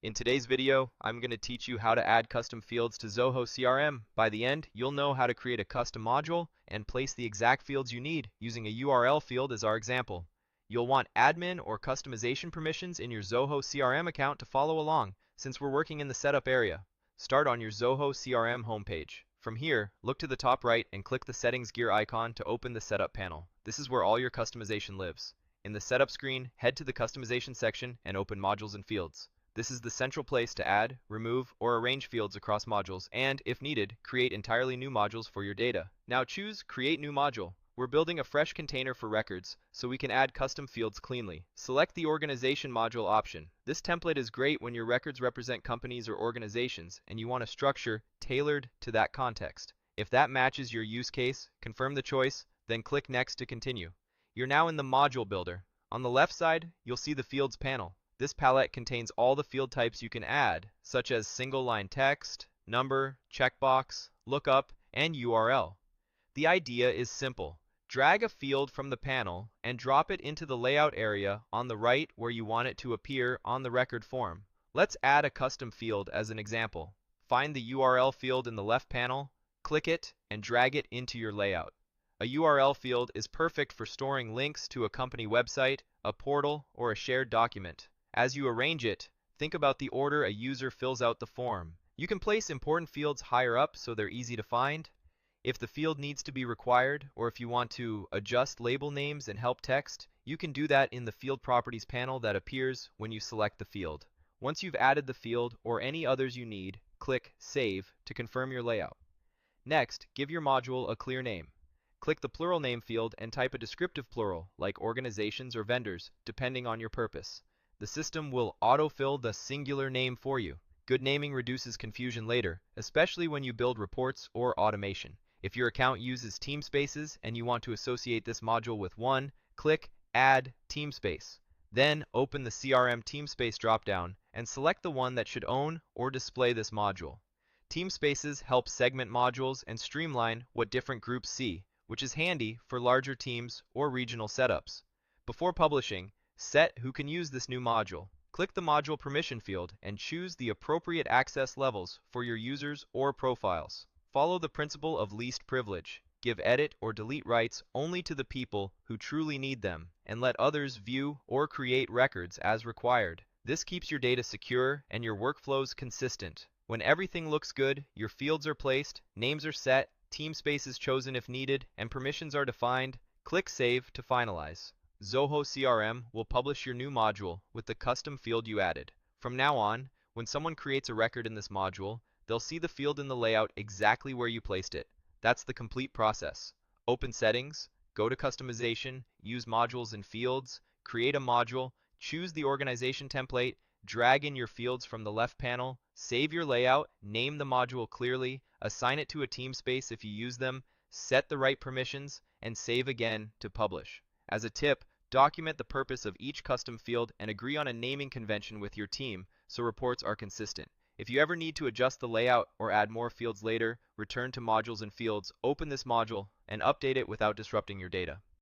In today's video, I'm going to teach you how to add custom fields to Zoho CRM. By the end, you'll know how to create a custom module and place the exact fields you need using a URL field as our example. You'll want admin or customization permissions in your Zoho CRM account to follow along, since we're working in the setup area. Start on your Zoho CRM homepage. From here, look to the top right and click the settings gear icon to open the setup panel. This is where all your customization lives. In the setup screen, head to the customization section and open modules and fields. This is the central place to add, remove, or arrange fields across modules and, if needed, create entirely new modules for your data. Now choose Create New Module. We're building a fresh container for records, so we can add custom fields cleanly. Select the Organization module option. This template is great when your records represent companies or organizations and you want a structure tailored to that context. If that matches your use case, confirm the choice, then click Next to continue. You're now in the Module Builder. On the left side, you'll see the Fields panel. This palette contains all the field types you can add, such as single-line text, number, checkbox, lookup, and URL. The idea is simple. Drag a field from the panel and drop it into the layout area on the right where you want it to appear on the record form. Let's add a custom field as an example. Find the URL field in the left panel, click it, and drag it into your layout. A URL field is perfect for storing links to a company website, a portal, or a shared document. As you arrange it, think about the order a user fills out the form. You can place important fields higher up so they're easy to find. If the field needs to be required, or if you want to adjust label names and help text, you can do that in the Field Properties panel that appears when you select the field. Once you've added the field or any others you need, click Save to confirm your layout. Next, give your module a clear name. Click the plural name field and type a descriptive plural, like organizations or vendors, depending on your purpose. The system will autofill the singular name for you. Good naming reduces confusion later, especially when you build reports or automation. If your account uses Teamspaces and you want to associate this module with one, click Add Teamspace. Then open the CRM Teamspace dropdown and select the one that should own or display this module. Teamspaces help segment modules and streamline what different groups see, which is handy for larger teams or regional setups. Before publishing, set who can use this new module. Click the Module Permission field and choose the appropriate access levels for your users or profiles. Follow the principle of least privilege. Give edit or delete rights only to the people who truly need them, and let others view or create records as required. This keeps your data secure and your workflows consistent. When everything looks good, your fields are placed, names are set, team space is chosen if needed, and permissions are defined, click Save to finalize. Zoho CRM will publish your new module with the custom field you added. From now on, when someone creates a record in this module, they'll see the field in the layout exactly where you placed it. That's the complete process. Open Settings, go to Customization, use Modules and Fields, create a module, choose the organization template, drag in your fields from the left panel, save your layout, name the module clearly, assign it to a team space if you use them, set the right permissions, and save again to publish. As a tip, document the purpose of each custom field and agree on a naming convention with your team so reports are consistent. If you ever need to adjust the layout or add more fields later, return to Modules and Fields, open this module, and update it without disrupting your data.